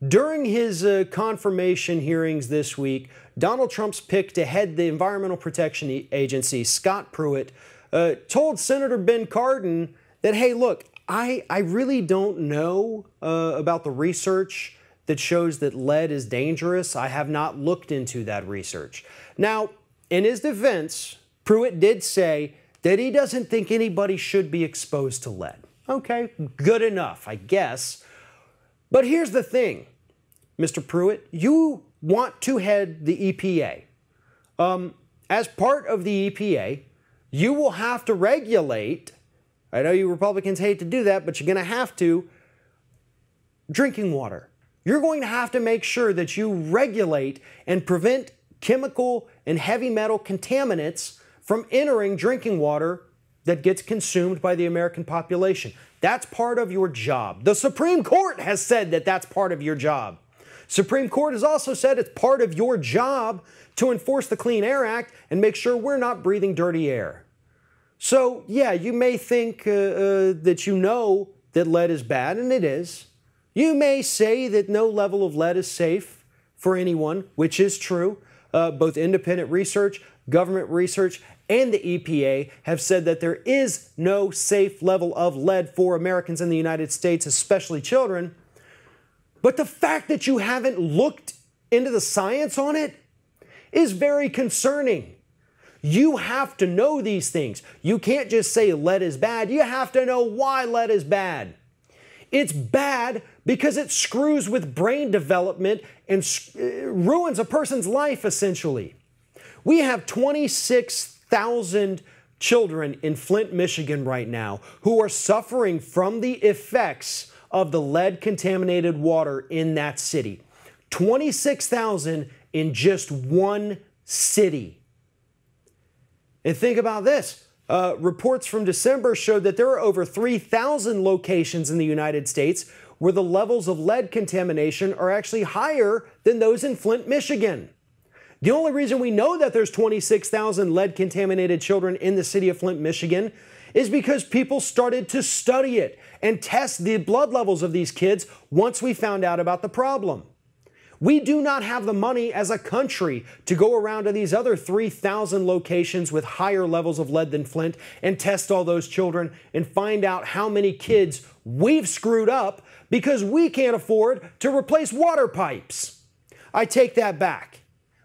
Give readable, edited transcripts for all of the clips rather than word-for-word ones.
During his confirmation hearings this week, Donald Trump's pick to head the Environmental Protection Agency, Scott Pruitt, told Senator Ben Cardin that, hey, look, I really don't know about the research that shows that lead is dangerous. I have not looked into that research. Now, in his defense, Pruitt did say that he doesn't think anybody should be exposed to lead. Okay, good enough, I guess. But here's the thing, Mr. Pruitt, you want to head the EPA. As part of the EPA, you will have to regulate, I know you Republicans hate to do that, but you're going to have to, drinking water. You're going to have to make sure that you regulate and prevent chemical and heavy metal contaminants from entering drinking water that gets consumed by the American population. That's part of your job. The Supreme Court has said that that's part of your job. Supreme Court has also said it's part of your job to enforce the Clean Air Act and make sure we're not breathing dirty air. So, yeah, you may think that you know that lead is bad, and it is. You may say that no level of lead is safe for anyone, which is true. Both independent research, government research, and the EPA have said that there is no safe level of lead for Americans in the United States, especially children. But the fact that you haven't looked into the science on it is very concerning. You have to know these things. You can't just say lead is bad. You have to know why lead is bad. It's bad because it screws with brain development and ruins a person's life, essentially. We have 26,000 children in Flint, Michigan right now who are suffering from the effects of the lead-contaminated water in that city. 26,000 in just one city. And think about this. Reports from December showed that there are over 3,000 locations in the United States where the levels of lead contamination are actually higher than those in Flint, Michigan. The only reason we know that there's 26,000 lead-contaminated children in the city of Flint, Michigan is because people started to study it and test the blood levels of these kids once we found out about the problem. We do not have the money as a country to go around to these other 3,000 locations with higher levels of lead than Flint and test all those children and find out how many kids we've screwed up because we can't afford to replace water pipes. I take that back.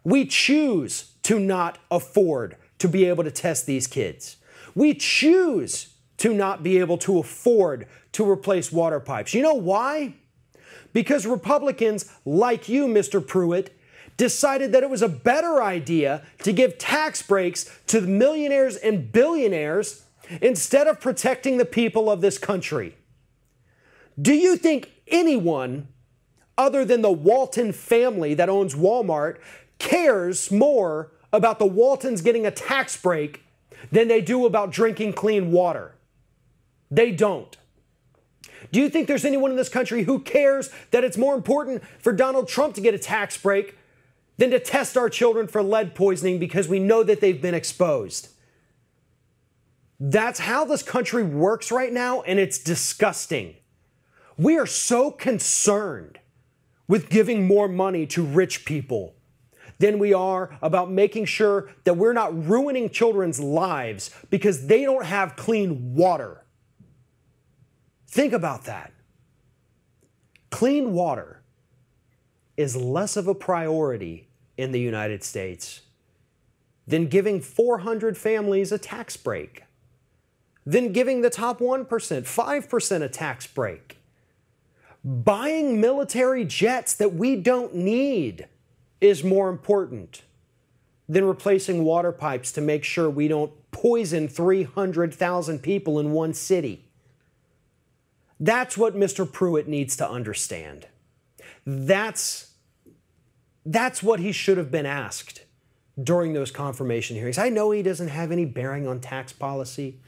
We choose to not afford to be able to test these kids. We choose to not be able to afford to replace water pipes. You know why? Because Republicans like you, Mr. Pruitt, decided that it was a better idea to give tax breaks to the millionaires and billionaires instead of protecting the people of this country. Do you think anyone other than the Walton family that owns Walmart cares more about the Waltons getting a tax break than they do about drinking clean water? They don't. Do you think there's anyone in this country who cares that it's more important for Donald Trump to get a tax break than to test our children for lead poisoning because we know that they've been exposed? That's how this country works right now, and it's disgusting. We are so concerned with giving more money to rich people than we are about making sure that we're not ruining children's lives because they don't have clean water. Think about that. Clean water is less of a priority in the United States than giving 400 families a tax break, than giving the top 1%, 5% a tax break. Buying military jets that we don't need is more important than replacing water pipes to make sure we don't poison 300,000 people in one city. That's what Mr. Pruitt needs to understand. That's what he should have been asked during those confirmation hearings. I know he doesn't have any bearing on tax policy,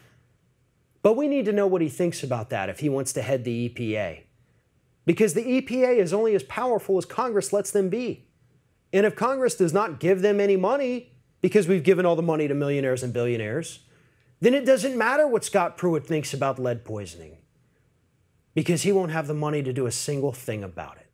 but we need to know what he thinks about that if he wants to head the EPA. Because the EPA is only as powerful as Congress lets them be. And if Congress does not give them any money, because we've given all the money to millionaires and billionaires, then it doesn't matter what Scott Pruitt thinks about lead poisoning, because he won't have the money to do a single thing about it.